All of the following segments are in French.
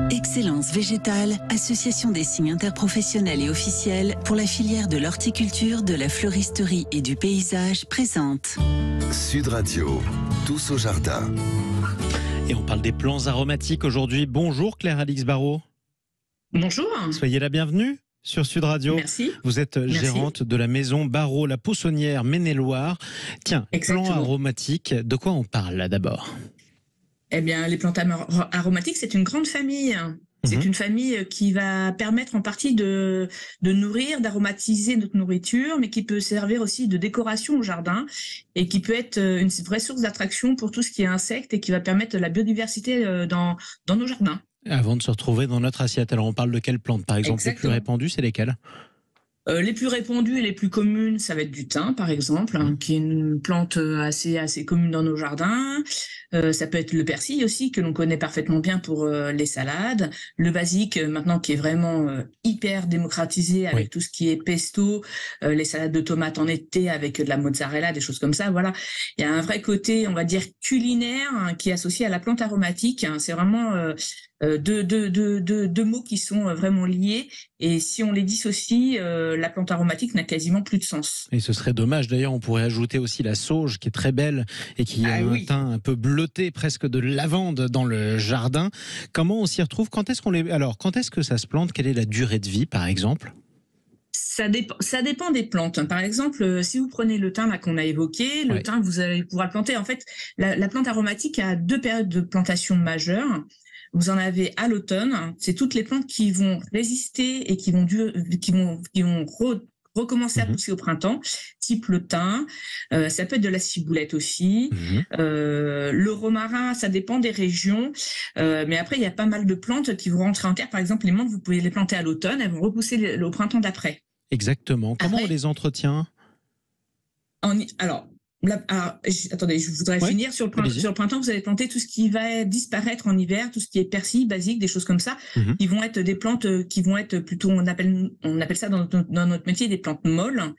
Excellence Végétale, association des signes interprofessionnels et officiels pour la filière de l'horticulture, de la fleuristerie et du paysage, présente Sud Radio, tous au jardin. Et on parle des plants aromatiques aujourd'hui. Bonjour Claire-Alix Barraud. Bonjour. Soyez la bienvenue sur Sud Radio. Merci. Vous êtes gérante de la maison Barraud, la Poussonnière, Maine-et-Loire. Tiens, Exactement. plants aromatiques, de quoi on parle là d'abord ? Eh bien, les plantes aromatiques, c'est une grande famille. C'est une famille qui va permettre en partie de nourrir, d'aromatiser notre nourriture, mais qui peut servir aussi de décoration au jardin et qui peut être une vraie source d'attraction pour tout ce qui est insectes et qui va permettre la biodiversité dans nos jardins. Avant de se retrouver dans notre assiette, alors on parle de quelles plantes par exemple? Exactement. Les plus répandues, c'est lesquelles? Les plus répandues et les plus communes, ça va être du thym, par exemple, qui est une plante assez commune dans nos jardins. Ça peut être le persil aussi, que l'on connaît parfaitement bien pour les salades. Le basique, maintenant, qui est vraiment hyper démocratisé avec tout ce qui est pesto, les salades de tomates en été avec de la mozzarella, des choses comme ça. Voilà, il y a un vrai côté, on va dire, culinaire qui est associé à la plante aromatique. C'est vraiment deux mots qui sont vraiment liés. Et si on les dissocie, la plante aromatique n'a quasiment plus de sens. Et ce serait dommage, d'ailleurs, on pourrait ajouter aussi la sauge qui est très belle et qui a un teint un peu bleuté, presque de lavande dans le jardin. Comment on s'y retrouve? Quand est-ce que ça se plante? Quelle est la durée de vie, par exemple? Ça dépend des plantes. Par exemple, si vous prenez le thym là qu'on a évoqué, le thym, vous allez pouvoir le planter. En fait, la plante aromatique a deux périodes de plantation majeures. Vous en avez à l'automne, c'est toutes les plantes qui vont résister et qui vont recommencer à pousser au printemps, type le thym, ça peut être de la ciboulette aussi, le romarin, ça dépend des régions, mais après il y a pas mal de plantes qui vont rentrer en terre. Par exemple, les menthes, vous pouvez les planter à l'automne, elles vont repousser au printemps d'après. Exactement. Comment on les entretient? Attendez, je voudrais finir. Sur le printemps, vous allez planter tout ce qui va disparaître en hiver, tout ce qui est persil, basique, des choses comme ça, qui vont être des plantes qui vont être plutôt, on appelle ça dans notre métier des plantes molles.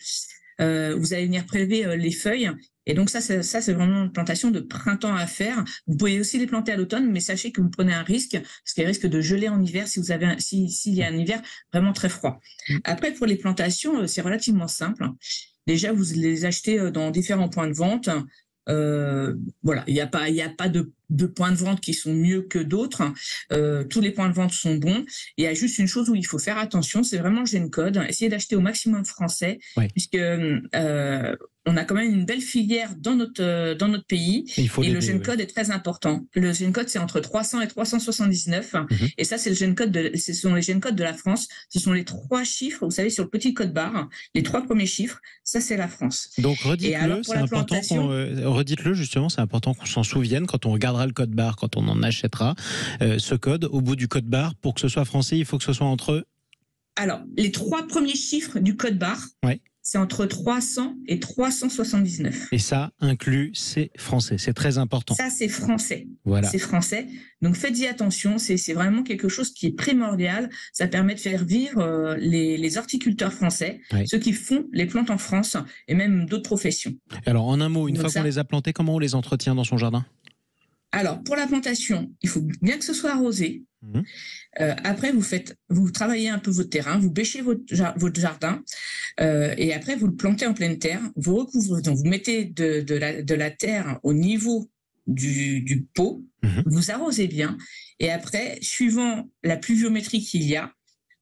Vous allez venir prélever les feuilles. Et donc ça, c'est vraiment une plantation de printemps à faire. Vous pouvez aussi les planter à l'automne, mais sachez que vous prenez un risque, parce qu'il y a un risque de geler en hiver s'il y a un hiver vraiment très froid. Après, pour les plantations, c'est relativement simple. Déjà, vous les achetez dans différents points de vente. Voilà, il n'y a pas de points de vente qui sont mieux que d'autres. Tous les points de vente sont bons. Il y a juste une chose où il faut faire attention, c'est vraiment le Gencode. Essayez d'acheter au maximum français, puisque on a quand même une belle filière dans notre pays. Et le Gencode est très important. Le Gencode, c'est entre 300 et 379. Et ça, ce sont les Gencodes de la France. Ce sont les 3 chiffres, vous savez, sur le petit code barre. Les 3 premiers chiffres, ça, c'est la France. Donc, redites-le justement, c'est important qu'on s'en souvienne quand on regardera le code barre, quand on en achètera. Ce code, au bout du code barre, pour que ce soit français, il faut que ce soit entre... Alors, les 3 premiers chiffres du code barre, c'est entre 300 et 379. Et ça inclut, c'est français, c'est très important. Ça, c'est français. Voilà. C'est français. Donc, faites-y attention, c'est vraiment quelque chose qui est primordial. Ça permet de faire vivre les horticulteurs français, ceux qui font les plantes en France et même d'autres professions. Alors, en un mot, une fois qu'on les a plantés, comment on les entretient dans son jardin ? Alors, pour la plantation, il faut bien que ce soit arrosé. Après, vous travaillez un peu votre terrain, vous bêchez votre jardin, et après, vous le plantez en pleine terre. Vous recouvrez, donc vous mettez de la terre au niveau du pot, vous arrosez bien, et après, suivant la pluviométrie qu'il y a,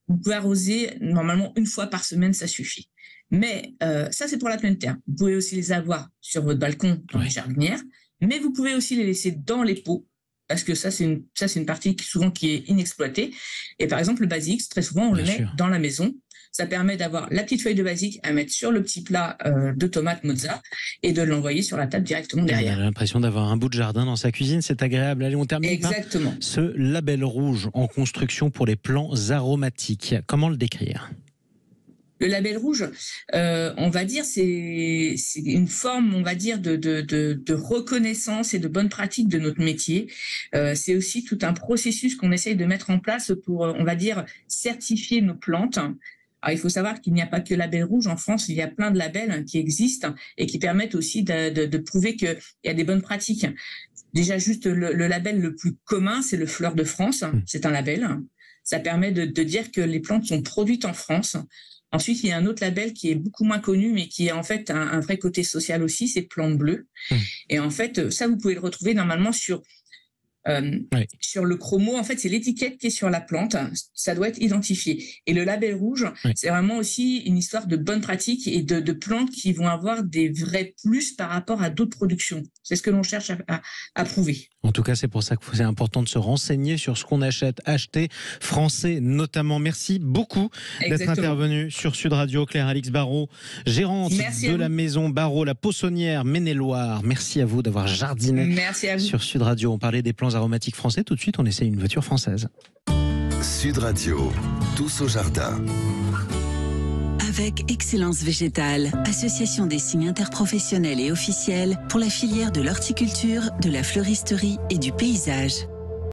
vous pouvez arroser normalement 1 fois par semaine, ça suffit. Mais ça, c'est pour la pleine terre. Vous pouvez aussi les avoir sur votre balcon, dans les jardinières. Mais vous pouvez aussi les laisser dans les pots, parce que ça, c'est une partie qui est inexploitée. Et par exemple, le basique, très souvent, on le met dans la maison. Ça permet d'avoir la petite feuille de basique à mettre sur le petit plat de tomates mozza et de l'envoyer sur la table directement derrière. On a l'impression d'avoir un bout de jardin dans sa cuisine, c'est agréable. Allez, on termine par ce label rouge en construction pour les plants aromatiques. Comment le décrire ? Le label rouge, on va dire, c'est une forme, on va dire, de reconnaissance et de bonne pratique de notre métier. C'est aussi tout un processus qu'on essaye de mettre en place pour, on va dire, certifier nos plantes. Alors, il faut savoir qu'il n'y a pas que label rouge. En France, il y a plein de labels qui existent et qui permettent aussi de prouver qu'il y a des bonnes pratiques. Déjà, juste le label le plus commun, c'est le Fleur de France. C'est un label. Ça permet de dire que les plantes sont produites en France. Ensuite, il y a un autre label qui est beaucoup moins connu, mais qui a en fait un vrai côté social aussi, c'est Plantes Bleues. Et en fait, ça, vous pouvez le retrouver normalement sur le chromo. En fait, c'est l'étiquette qui est sur la plante. Ça doit être identifié. Et le label rouge, c'est vraiment aussi une histoire de bonne pratique et de plantes qui vont avoir des vrais plus par rapport à d'autres productions. C'est ce que l'on cherche à prouver. En tout cas, c'est pour ça que c'est important de se renseigner sur ce qu'on achète, acheter français notamment. Merci beaucoup d'être intervenu sur Sud Radio. Claire-Alix Barraud, gérante de la maison Barraud, la Poissonnière Maine-et-Loire. Merci à vous d'avoir jardiné sur Sud Radio. On parlait des plants aromatiques français. Tout de suite, on essaie une voiture française. Sud Radio, tous au jardin. Avec Excellence Végétale, association des signes interprofessionnels et officiels pour la filière de l'horticulture, de la fleuristerie et du paysage.